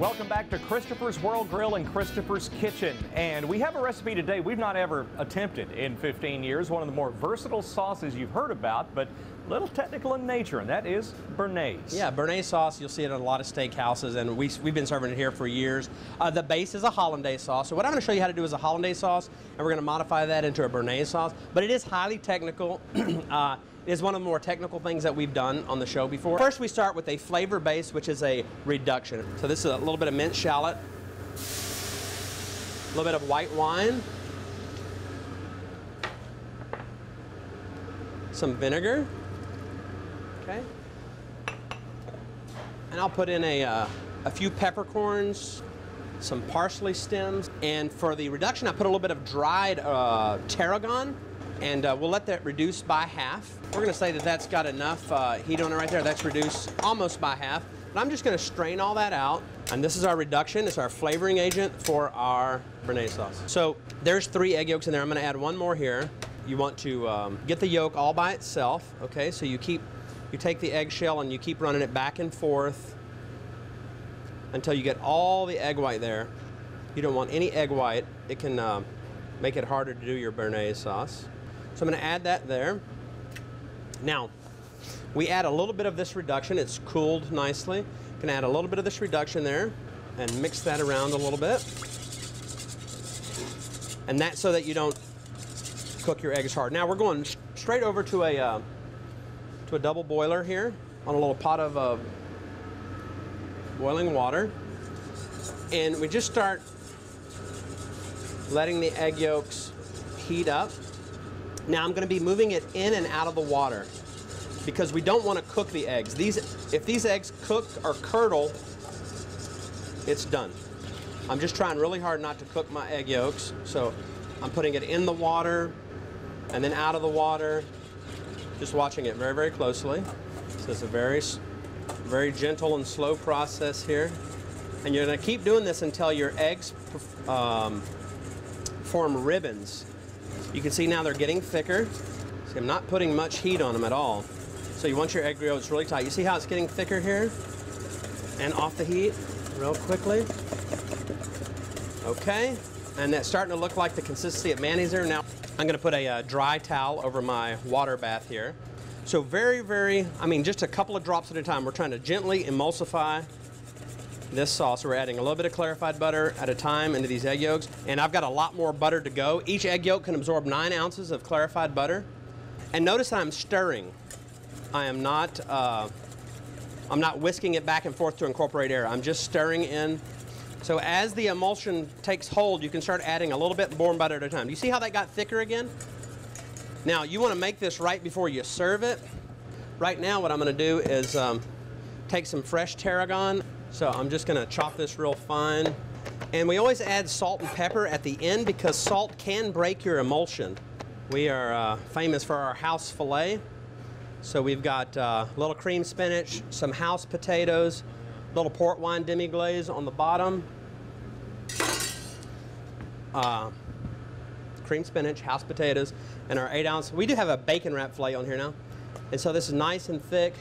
Welcome back to Christopher's World Grill and Christopher's Kitchen. And we have a recipe today we've not ever attempted in 15 years. One of the more versatile sauces you've heard about, but a little technical in nature, and that is Bernaise. Yeah, Bernaise sauce, you'll see it at a lot of steakhouses, and we've been serving it here for years. The base is a hollandaise sauce. So what I'm going to show you how to do is a hollandaise sauce, and we're going to modify that into a Bernaise sauce. But it is highly technical. It is one of the more technical things that we've done on the show before. First, we start with a flavor base, which is a reduction. So this is a little bit of minced shallot, a little bit of white wine, some vinegar, okay, and I'll put in a few peppercorns, some parsley stems, and for the reduction, I put a little bit of dried tarragon, and we'll let that reduce by half. We're going to say that that's got enough heat on it right there. That's reduced almost by half. But I'm just going to strain all that out. And this is our reduction. It's our flavoring agent for our Bernaise sauce. So there's 3 egg yolks in there. I'm going to add 1 more here. You want to get the yolk all by itself. Okay, so you take the eggshell and you keep running it back and forth until you get all the egg white there. You don't want any egg white. It can make it harder to do your Bernaise sauce. So I'm going to add that there. Now, we add a little bit of this reduction. It's cooled nicely. You can add a little bit of this reduction there and mix that around a little bit. And that's so that you don't cook your eggs hard. Now we're going straight over to a double boiler here on a little pot of boiling water. And we just start letting the egg yolks heat up. Now I'm going to be moving it in and out of the water because we don't want to cook the eggs. If these eggs cook or curdle, it's done. I'm just trying really hard not to cook my egg yolks. So I'm putting it in the water and then out of the water, just watching it very, very closely. So it's a very, very gentle and slow process here. And you're going to keep doing this until your eggs form ribbons. You can see now they're getting thicker. See, I'm not putting much heat on them at all. So you want your egg yolks really tight. You see how it's getting thicker here? And off the heat real quickly. Okay, and that's starting to look like the consistency of mayonnaise there. Now I'm going to put a dry towel over my water bath here. So just a couple of drops at a time. We're trying to gently emulsify this sauce. We're adding a little bit of clarified butter at a time into these egg yolks, and I've got a lot more butter to go. Each egg yolk can absorb 9 ounces of clarified butter. And notice that I'm stirring. I'm not whisking it back and forth to incorporate air. I'm just stirring in. So as the emulsion takes hold, you can start adding a little bit more butter at a time. Do you see how that got thicker again? Now you want to make this right before you serve it. Right now what I'm going to do is take some fresh tarragon. So I'm just going to chop this real fine. And we always add salt and pepper at the end because salt can break your emulsion. We are famous for our house filet. So we've got a little cream spinach, some house potatoes, little port wine demi-glaze on the bottom. Cream spinach, house potatoes, and our 8-ounce. We do have a bacon wrap filet on here now. And so this is nice and thick.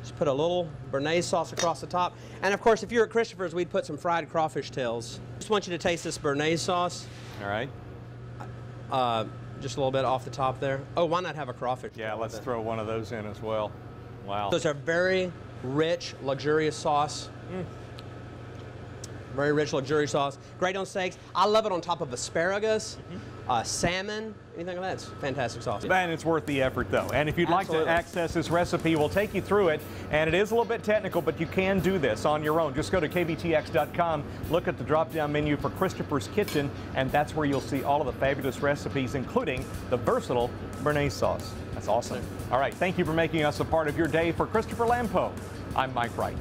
Just put a little Bernaise sauce across the top. And of course, if you're at Christopher's, we'd put some fried crawfish tails. Just want you to taste this Bernaise sauce. All right. Just a little bit off the top there. Oh, why not have a crawfish? Yeah, let's throw one of those in as well. Wow. So it's a very rich, luxurious sauce. Very rich, luxurious sauce. Great on steaks. I love it on top of asparagus, salmon, anything like that. It's fantastic sauce. And it's worth the effort, though. And if you'd like to access this recipe, we'll take you through it. And it is a little bit technical, but you can do this on your own. Just go to kbtx.com, look at the drop-down menu for Christopher's Kitchen, and that's where you'll see all of the fabulous recipes, including the versatile Bernaise sauce. That's awesome. All right, thank you for making us a part of your day. For Christopher Lampo, I'm Mike Wright.